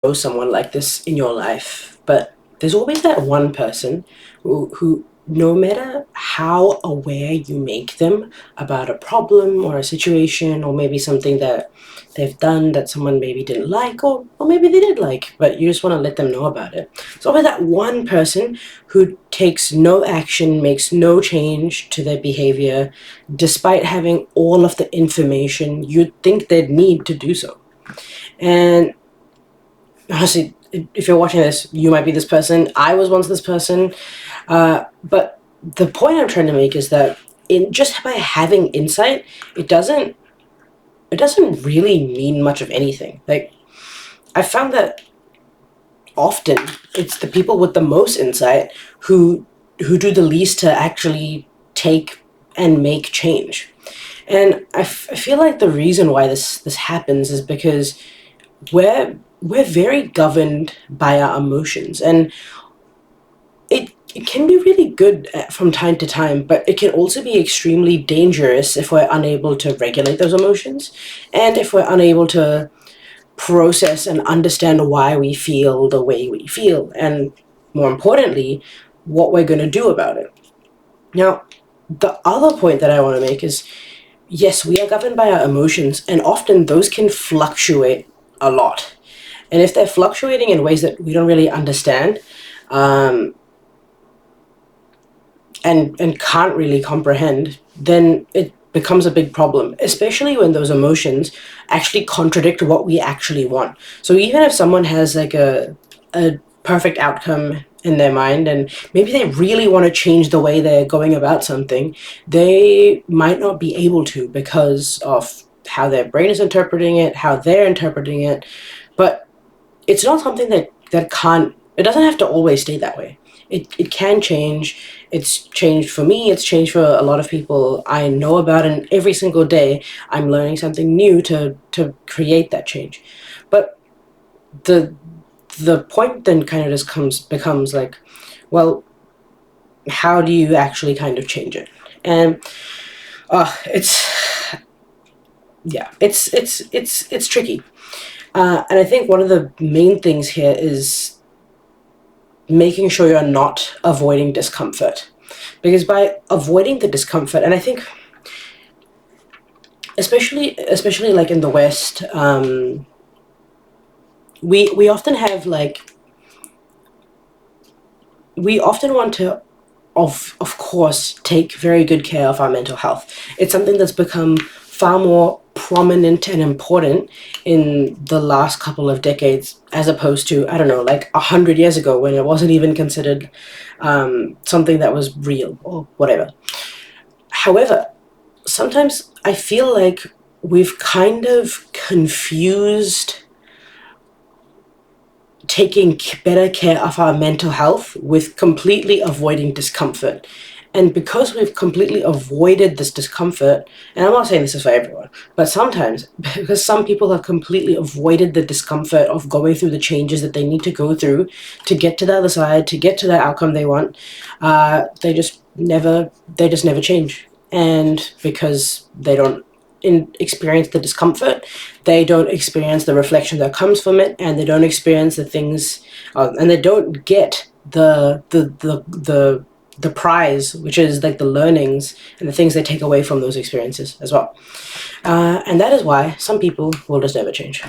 know someone like this in your life, but there's always that one person who no matter how aware you make them about a problem or a situation or maybe something that they've done that someone maybe didn't like, or maybe they did like, but you just want to let them know about it. It's always that one person who takes no action, makes no change to their behavior, despite having all of the information you'd think they'd need to do so. And honestly, if you're watching this, you might be this person. I was once this person. But the point I'm trying to make is that in just by having insight, it doesn't really mean much of anything. Like, I found that often it's the people with the most insight who do the least to actually take and make change. And I feel like the reason why this happens is because we're very governed by our emotions, and it can be really good from time to time, but it can also be extremely dangerous if we're unable to regulate those emotions, and if we're unable to process and understand why we feel the way we feel, and more importantly, what we're going to do about it. Now, the other point that I want to make is, yes, we are governed by our emotions, and often those can fluctuate a lot. And if they're fluctuating in ways that we don't really understand, um, and can't really comprehend, then it becomes a big problem, especially when those emotions actually contradict what we actually want. So even if someone has like a perfect outcome in their mind, and maybe they really want to change the way they're going about something, they might not be able to because of how their brain is interpreting it, how they're interpreting it. But it's not something that can't, it doesn't have to always stay that way. It can change. It's changed for me, it's changed for a lot of people I know about, and every single day I'm learning something new to create that change. But the the point then kind of just comes becomes like, well, how do you actually kind of change it? And it's yeah, it's tricky. And I think one of the main things here is making sure you're not avoiding discomfort. Because by avoiding the discomfort, and I think especially like in the West, we often have like, we often want to of course take very good care of our mental health. It's something that's become far more prominent and important in the last couple of decades, as opposed to, I don't know, like 100 years ago, when it wasn't even considered something that was real or whatever. However, sometimes I feel like we've kind of confused taking better care of our mental health with completely avoiding discomfort. And because we've completely avoided this discomfort, and I'm not saying this is for everyone, but sometimes, because some people have completely avoided the discomfort of going through the changes that they need to go through to get to the other side, to get to the outcome they want, they just never change. And because they don't experience the discomfort, they don't experience the reflection that comes from it, and they don't experience the things, and they don't get the prize, which is like the learnings and the things they take away from those experiences as well. And that is why some people will just never change.